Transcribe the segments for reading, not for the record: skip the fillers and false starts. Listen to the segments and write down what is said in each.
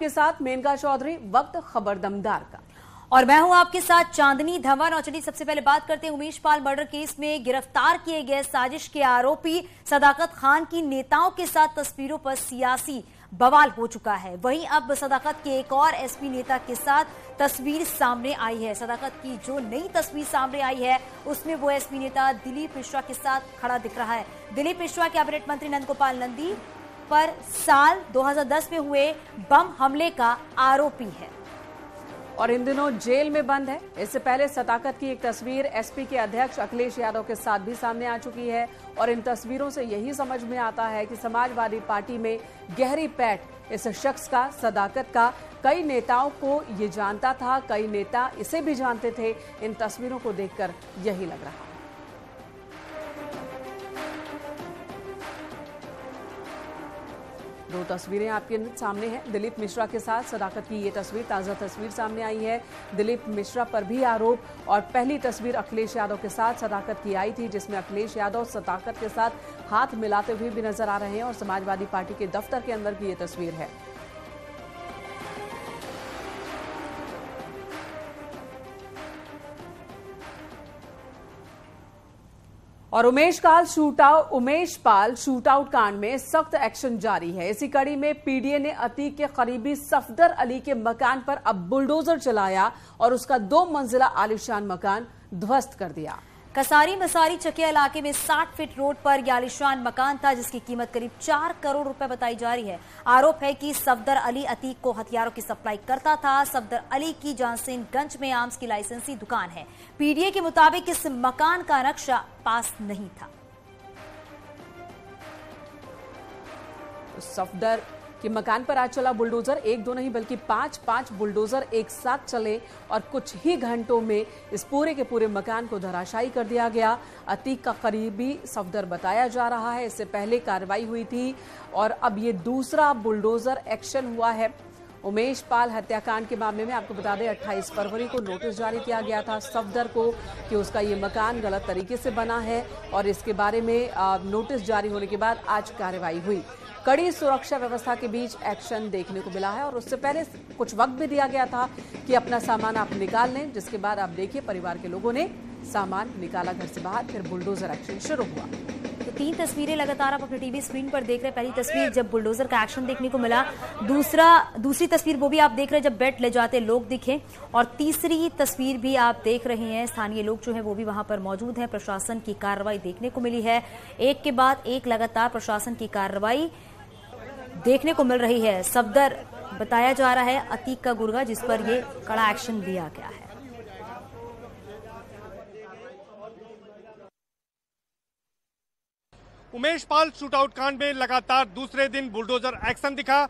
के साथ मेनका चौधरी। वक्त खबर दमदार का और मैं हूं आपके साथ चांदनी धवन। और चलिए सबसे पहले बात करते हैं उमेश पाल मर्डर केस में गिरफ्तार किए गए साजिश के आरोपी सदाकत खान की नेताओं के साथ तस्वीरों पर सियासी बवाल हो चुका है। वहीं अब सदाकत के एक और एसपी नेता के साथ तस्वीर सामने आई है। सदाकत की जो नई तस्वीर सामने आई है उसमें वो एसपी नेता दिलीप मिश्रा के साथ खड़ा दिख रहा है। दिलीप मिश्रा कैबिनेट मंत्री नंद गोपाल नंदी पर साल 2010 में हुए बम हमले का आरोपी है और इन दिनों जेल में बंद है। इससे पहले सदाकत की एक तस्वीर एसपी के अध्यक्ष अखिलेश यादव के साथ भी सामने आ चुकी है और इन तस्वीरों से यही समझ में आता है कि समाजवादी पार्टी में गहरी पैठ इस शख्स का, सदाकत का। कई नेताओं को ये जानता था, कई नेता इसे भी जानते थे। इन तस्वीरों को देखकर यही लग रहा है। दो तस्वीरें आपके सामने हैं दिलीप मिश्रा के साथ सदाकत की। ये तस्वीर, ताज़ा तस्वीर सामने आई है। दिलीप मिश्रा पर भी आरोप। और पहली तस्वीर अखिलेश यादव के साथ सदाकत की आई थी, जिसमें अखिलेश यादव सदाकत के साथ हाथ मिलाते हुए भी नजर आ रहे हैं और समाजवादी पार्टी के दफ्तर के अंदर की ये तस्वीर है। और उमेश पाल शूटआउट कांड में सख्त एक्शन जारी है। इसी कड़ी में पीडीए ने अतीक के करीबी सफदर अली के मकान पर अब बुलडोजर चलाया और उसका 2 मंजिला आलीशान मकान ध्वस्त कर दिया। कसारी मसारी चकिया इलाके में 60 फीट रोड पर यह आलीशान मकान था, जिसकी कीमत करीब 4 करोड़ रुपए बताई जा रही है। आरोप है कि सफदर अली अतीक को हथियारों की सप्लाई करता था। सफदर अली की जानसेनगंज में आर्म्स की लाइसेंसी दुकान है। पीडीए के मुताबिक इस मकान का नक्शा पास नहीं था। सफदर कि मकान पर आज चला बुलडोजर। 1-2 नहीं बल्कि 5 बुलडोजर एक साथ चले और कुछ ही घंटों में इस पूरे के पूरे मकान को धराशायी कर दिया गया। अतीक का करीबी सफदर बताया जा रहा है। इससे पहले कार्रवाई हुई थी और अब ये दूसरा बुलडोजर एक्शन हुआ है। उमेश पाल हत्याकांड के मामले में आपको बता दें 28 फरवरी को नोटिस जारी किया गया था सफदर को कि उसका ये मकान गलत तरीके से बना है और इसके बारे में नोटिस जारी होने के बाद आज कार्रवाई हुई। कड़ी सुरक्षा व्यवस्था के बीच एक्शन देखने को मिला है और उससे पहले कुछ वक्त भी दिया गया था कि अपना सामान आप निकाल लें, जिसके बाद आप देखिए परिवार के लोगों ने सामान निकाला घर से बाहर, फिर बुलडोजर एक्शन शुरू हुआ। तो 3 तस्वीरें लगातार आप अपने टीवी स्क्रीन पर देख रहे हैं। पहली तस्वीर जब बुलडोजर का एक्शन देखने को मिला, दूसरी तस्वीर वो भी आप देख रहे हैं जब बेड ले जाते लोग दिखे, और तीसरी तस्वीर भी आप देख रहे हैं। स्थानीय लोग जो है वो भी वहां पर मौजूद हैं। प्रशासन की कार्रवाई देखने को मिली है। एक के बाद एक लगातार प्रशासन की कार्रवाई देखने को मिल रही है। सफदर बताया जा रहा है अतीक का गुर्गा, जिस पर ये कड़ा एक्शन लिया गया है। उमेश पाल शूटआउट कांड में लगातार दूसरे दिन बुलडोजर एक्शन दिखा।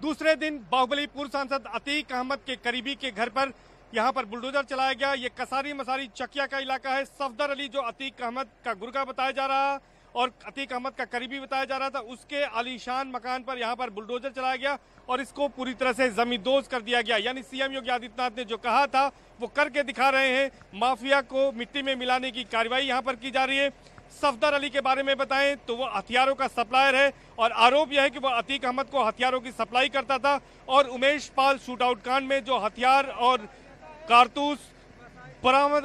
दूसरे दिन बाहुबली पूर्व सांसद अतीक अहमद के करीबी के घर पर यहां पर बुलडोजर चलाया गया। ये कसारी मसारी चकिया का इलाका है। सफदर अली जो अतीक अहमद का गुर्गा बताया जा रहा और अतीक अहमद का करीबी बताया जा रहा था, उसके आलीशान मकान पर यहां पर बुलडोजर चलाया गया और इसको पूरी तरह से जमींदोज कर दिया गया। यानी सीएम योगी आदित्यनाथ ने जो कहा था वो करके दिखा रहे हैं। माफिया को मिट्टी में मिलाने की कार्रवाई यहां पर की जा रही है। सफदर अली के बारे में बताएं तो वो हथियारों का सप्लायर है और आरोप यह है कि वो अतीक अहमद को हथियारों की सप्लाई करता था। और उमेश पाल शूटआउट कांड में जो हथियार और कारतूस बरामद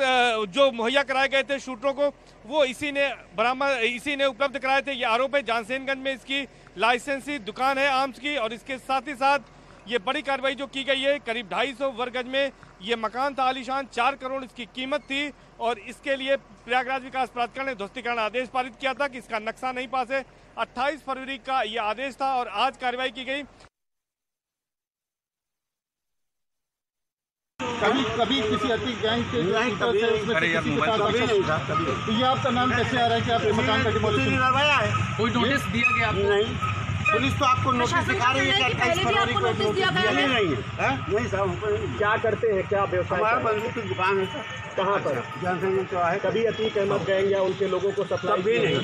जो मुहैया कराए गए थे शूटरों को, वो इसी ने उपलब्ध कराए थे। ये आरोप है। जानसेनगंज में इसकी लाइसेंसी दुकान है आर्म्स की। और इसके साथ ही साथ ये बड़ी कार्रवाई जो की गई है, करीब 250 वर्ग गज में ये मकान था आलीशान, 4 करोड़ इसकी कीमत थी और इसके लिए प्रयागराज विकास प्राधिकरण ने ध्वस्तीकरण आदेश पारित किया था कि इसका नक्शा नहीं पास है। 28 फरवरी का ये आदेश था और आज कार्रवाई की गई। कभी किसी अतीक गैंग के तो ये आपका नाम कैसे आ रहा है कि आपके मकान का डिमोलिशन करवाया है? कोई नोटिस दिया गया आपको? नहीं, पुलिस तो आपको नोटिस दिखा रही है कि 28 फरवरी को नोटिस दिया गया है। नहीं साहब, क्या करते हैं, क्या व्यवसाय? हमारा बंदूक की दुकान है सर। कहाँ पर? जानसेनगंज चौराहे। कभी अतीक अहमद गैंग या उनके लोगों को सप्लाई भी नहीं?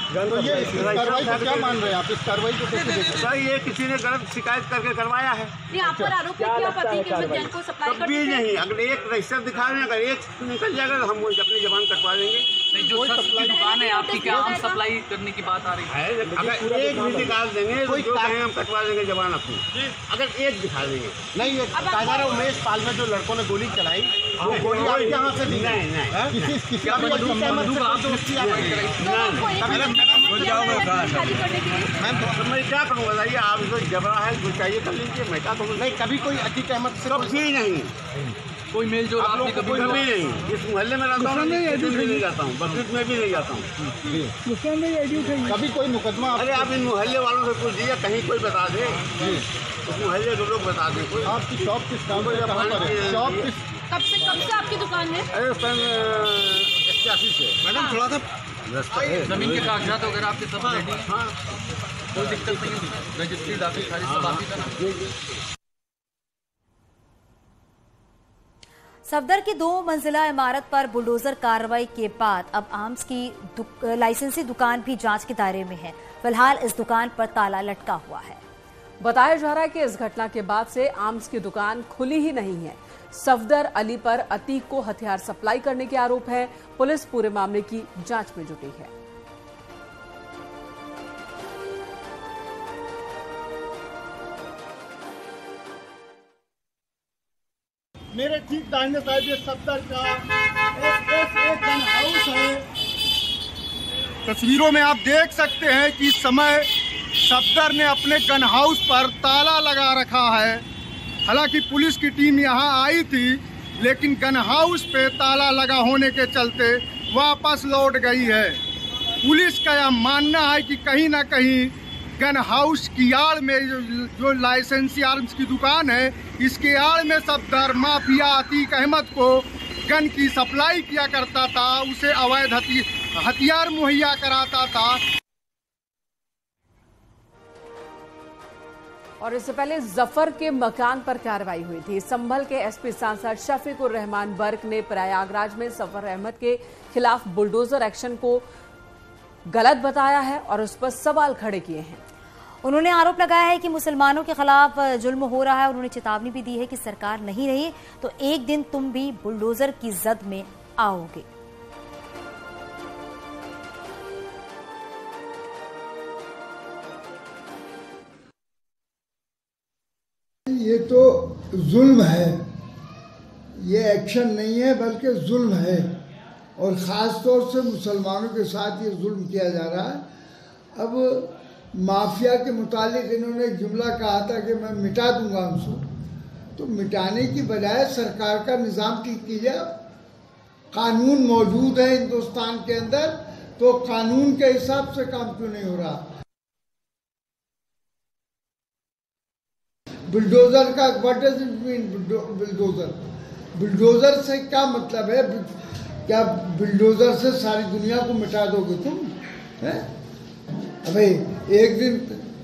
तो ये इस कार्रवाई को क्या मान रहे हैं आप? इस कार्रवाई को कैसे देख रहे हैं? ये किसी ने गलत शिकायत करके करवाया है। आप पर आरोप है कि आप अतीक अहमद को सप्लाई कभी नहीं। अगर एक रजिस्टर दिखा रहे हैं, अगर एक निकल जाएगा तो हम अपनी जबान कटवा देंगे। जो ट्रस्ट की दुकान है आपकी, क्या हम सप्लाई करने की बात आ रही है? अगर एक भी निकाल देंगे तो जो कहें हम कटवा देंगे जवान अपनी, अगर एक दिखा देंगे। नहीं, ये कायदा उमेश पाल में जो लड़कों ने गोली चलाई, वो गोली आपके यहाँ से दी? मैं क्या करूँगा? बताइए, आप इसको जबरा है, जो चाहिए कर लीजिए, मैं क्या करूँगा? नहीं, कभी कोई अतीक अहमद से कभी नहीं, कोई मेल जो आपने कभी नहीं। इस मोहल्ले में रहता हूँ, नहीं जाता हूँ, बकरीद में भी नहीं जाता हूँ। कभी कोई मुकदमा? अरे आप इन मोहल्ले वालों से पूछ दीजिए, कहीं कोई बता दे, उस मोहल्ले के लोग बता दें। कोई आपकी शॉप किस काम पर है? शॉप किस? कब से आपकी दुकान है? अरे सन 81 से। मैडम थोड़ा सा जमीन के कागजात वगैरह आपके सब रेडी हैं? हाँ, कोई दिक्कत नहीं है, रजिस्ट्री दाखिल खारिज सब आपकी तरह। सफदर की 2 मंजिला इमारत पर बुलडोजर कार्रवाई के बाद अब आर्म्स की लाइसेंसी दुकान भी जांच के दायरे में है। फिलहाल इस दुकान पर ताला लटका हुआ है। बताया जा रहा है कि इस घटना के बाद से आर्म्स की दुकान खुली ही नहीं है। सफदर अली पर अतीक को हथियार सप्लाई करने के आरोप है। पुलिस पूरे मामले की जांच में जुटी है। मेरे ठीक दाहिने साइड ये सफदर का एक गन हाउस है। तस्वीरों में आप देख सकते हैं कि इस समय सफदर ने अपने गन हाउस पर ताला लगा रखा है। हालांकि पुलिस की टीम यहां आई थी, लेकिन गन हाउस पे ताला लगा होने के चलते वापस लौट गई है। पुलिस का यह मानना है कि कहीं ना कहीं गन हाउस की आड़ में जो लाइसेंसी आर्म्स की दुकान है, इसके आड़ में सफदर माफिया अतीक अहमद को गन की सप्लाई किया करता था, उसे अवैध हथियार मुहैया कराता था। और इससे पहले जफर के मकान पर कार्रवाई हुई थी। संभल के एसपी सांसद शफीकुर रहमान बर्क ने प्रयागराज में जफर अहमद के खिलाफ बुलडोजर एक्शन को गलत बताया है और उस पर सवाल खड़े किए हैं। उन्होंने आरोप लगाया है कि मुसलमानों के खिलाफ जुल्म हो रहा है। उन्होंने चेतावनी भी दी है कि सरकार नहीं रही तो एक दिन तुम भी बुलडोजर की जद में आओगे। ये तो जुल्म है, ये एक्शन नहीं है बल्कि जुल्म है और ख़ास तौर से मुसलमानों के साथ ये जुल्म किया जा रहा है। अब माफिया के मुतालिक इन्होंने जुमला कहा था कि मैं मिटा दूंगा उनको, तो मिटाने की बजाय सरकार का निज़ाम ठीक कीजिए। कानून मौजूद है हिंदुस्तान के अंदर, तो कानून के हिसाब से काम क्यों नहीं हो रहा? बुलडोजर का what does it mean? Bulldozer, bulldozer से क्या मतलब है? क्या बुलडोजर से सारी दुनिया को मिटा दोगे तुम? है अबे, एक दिन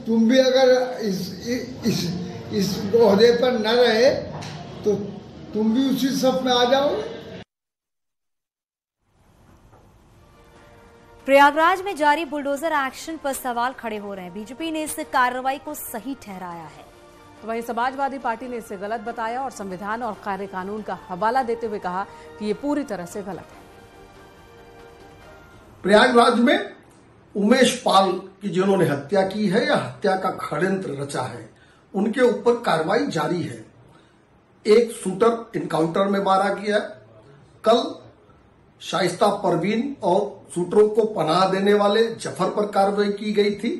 तुम भी अगर इस ओहदे पर न रहे तो तुम भी उसी सफ में आ जाओगे। प्रयागराज में जारी बुलडोजर एक्शन पर सवाल खड़े हो रहे हैं। बीजेपी ने इस कार्रवाई को सही ठहराया है, तो वहीं समाजवादी पार्टी ने इसे गलत बताया और संविधान और कायदे कानून का हवाला देते हुए कहा कि ये पूरी तरह से गलत है। प्रयागराज में उमेश पाल की जिन्होंने हत्या की है या हत्या का षड्यंत्र रचा है, उनके ऊपर कार्रवाई जारी है। एक शूटर इनकाउंटर में मारा गया। कल शाइस्ता परवीन और शूटरों को पनाह देने वाले जफर पर कार्रवाई की गई थी।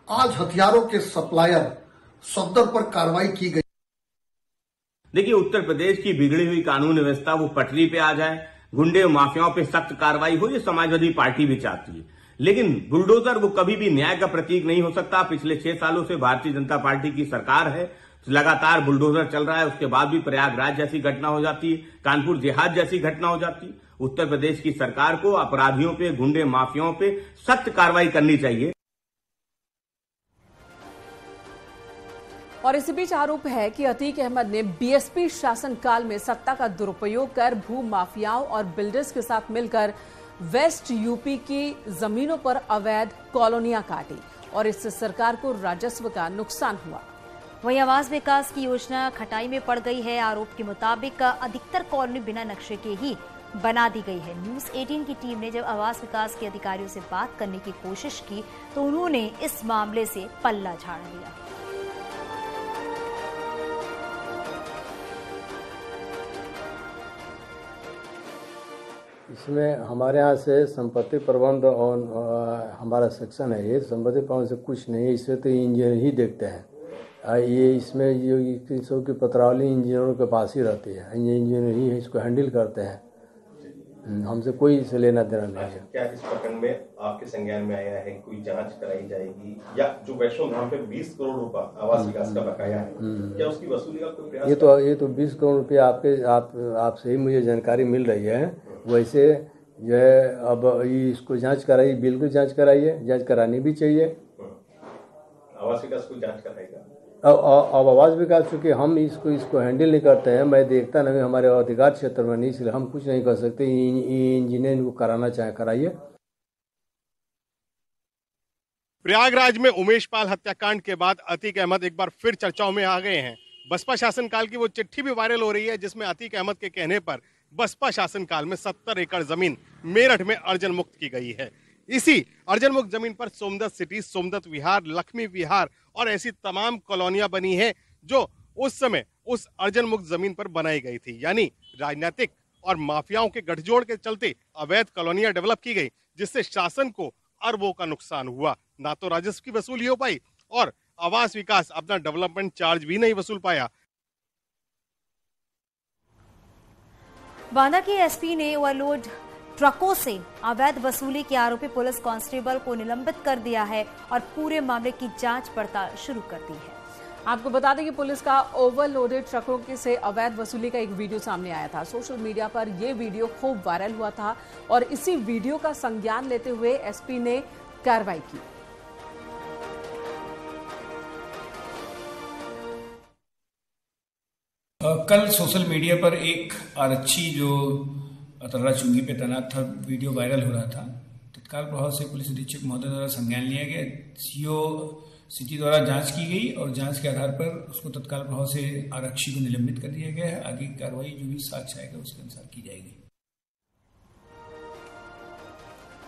आज हथियारों के सप्लायर सफदर पर कार्रवाई की गई। देखिए, उत्तर प्रदेश की बिगड़ी हुई कानून व्यवस्था वो पटरी पे आ जाए, गुंडे माफियाओं पे सख्त कार्रवाई हो, ये समाजवादी पार्टी भी चाहती है। लेकिन बुलडोजर वो कभी भी न्याय का प्रतीक नहीं हो सकता। पिछले 6 सालों से भारतीय जनता पार्टी की सरकार है, लगातार बुलडोजर चल रहा है, उसके बाद भी प्रयागराज जैसी घटना हो जाती है, कानपुर जिहाद जैसी घटना हो जाती है। उत्तर प्रदेश की सरकार को अपराधियों पे, गुंडे माफियाओं पे सख्त कार्रवाई करनी चाहिए। और इसी बीच आरोप है कि अतीक अहमद ने बीएसपी शासनकाल में सत्ता का दुरुपयोग कर भू माफियाओं और बिल्डर्स के साथ मिलकर वेस्ट यूपी की जमीनों पर अवैध कॉलोनियां काटी और इससे सरकार को राजस्व का नुकसान हुआ। वहीं आवास विकास की योजना खटाई में पड़ गई है। आरोप के मुताबिक अधिकतर कॉलोनी बिना नक्शे के ही बना दी गई है। न्यूज़ 18 की टीम ने जब आवास विकास के अधिकारियों से बात करने की कोशिश की तो उन्होंने इस मामले से पल्ला झाड़ लिया। इसमें हमारे यहाँ से संपत्ति प्रबंध और हमारा सेक्शन है, ये संपत्ति प्रबंध से कुछ नहीं है, इससे तो इंजीनियर ही देखते हैं। ये इसमें ये सब की पत्रावली इंजीनियरों के पास ही रहती है, इंजीनियर ही इसको हैंडल करते हैं, हमसे कोई इसे लेना देना नहीं है। क्या इस प्रकरण में आपके संज्ञान में आया है, कोई जांच कराई जाएगी, या जो वैष्णो धाम पे 20 करोड़ रुपया आवास विकास का बकाया है, क्या उसकी वसूली का कोई प्रयास? ये तो 20 करोड़ रुपया आपसे ही मुझे जानकारी मिल रही है। वैसे जो है अब इसको जांच कराइए, बिल्कुल जांच कराइए, जांच करानी भी चाहिए। आवास विकास को जांच कराएगा अब आवास विकास, चूँकि हम इसको हैंडल नहीं करते हैं, मैं देखता नहीं, हमारे अधिकार क्षेत्र में नहीं, इसलिए हम कुछ नहीं कर सकते। इंजीनियर को कराना चाहे कराइए। प्रयागराज में उमेश पाल हत्याकांड के बाद अतीक अहमद एक बार फिर चर्चाओं में आ गए हैं। बसपा शासनकाल की वो चिट्ठी भी वायरल हो रही है जिसमें अतीक अहमद के कहने पर बसपा शासनकाल में 70 एकड़ जमीन मेरठ में अर्जन मुक्त की गई है। इसी अर्जन मुक्त जमीन पर सोमदत्त सिटी, सोमदत्त विहार, लक्ष्मी विहार और ऐसी तमाम कॉलोनियां बनी हैं जो उस समय उस अर्जन मुक्त जमीन पर बनाई गई थी। यानी राजनीतिक और माफियाओं के गठजोड़ के चलते अवैध कॉलोनियां डेवलप की गई, जिससे शासन को अरबों का नुकसान हुआ। ना तो राजस्व की वसूली हो पाई और आवास विकास अपना डेवलपमेंट चार्ज भी नहीं वसूल पाया। बांदा के एसपी ने ओवरलोड ट्रकों से अवैध वसूली के आरोपी पुलिस कांस्टेबल को निलंबित कर दिया है और पूरे मामले की जांच पड़ताल शुरू कर दी है। आपको बता दें कि पुलिस का ओवरलोडेड ट्रकों से अवैध वसूली का एक वीडियो सामने आया था। सोशल मीडिया पर यह वीडियो खूब वायरल हुआ था और इसी वीडियो का संज्ञान लेते हुए एसपी ने कार्रवाई की। कल सोशल मीडिया पर एक आरक्षी जो अतर्रा चुंगी पे तैनात था, वीडियो वायरल हो रहा था। तत्काल प्रभाव से पुलिस अधीक्षक महोदय द्वारा संज्ञान लिया गया, सीओ सिटी द्वारा जांच की गई और जांच के आधार पर उसको तत्काल प्रभाव से आरक्षी को निलंबित कर दिया गया है। आगे की कार्रवाई जो भी साक्ष्य आएगा उसके अनुसार की जाएगी।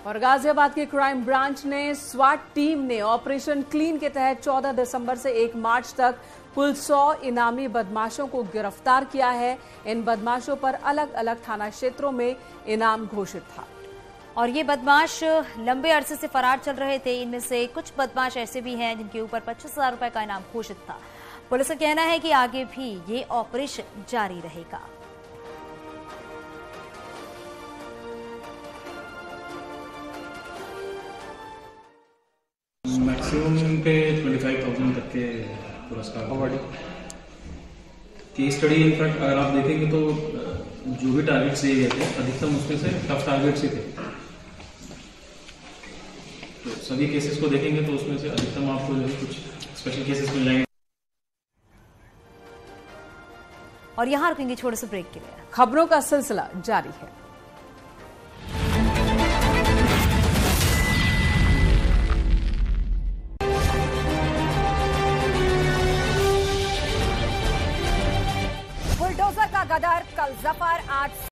और गाजियाबाद की क्राइम ब्रांच ने स्वाट टीम ने ऑपरेशन क्लीन के तहत 14 दिसंबर से 1 मार्च तक कुल 100 इनामी बदमाशों को गिरफ्तार किया है। इन बदमाशों पर अलग अलग थाना क्षेत्रों में इनाम घोषित था और ये बदमाश लंबे अरसे से फरार चल रहे थे। इनमें से कुछ बदमाश ऐसे भी हैं जिनके ऊपर 25,000 रुपए का इनाम घोषित था। पुलिस का कहना है कि आगे भी ये ऑपरेशन जारी रहेगा। मैक्सिमम पे 25,000 तक के पुरस्कार। केस स्टडी इनफैक्ट अगर आप देखेंगे तो जो भी टारगेट दिए गए थे अधिकतम उसमें से टफ टारगेट से थे। तो सभी केसेस को देखेंगे तो उसमें से अधिकतम आपको जो है कुछ स्पेशल केसेस मिल जाएंगे। और यहाँ रुकेंगे छोटे से ब्रेक के लिए। खबरों का सिलसिला जारी है। बुलडोजर का गदर कल जफर आज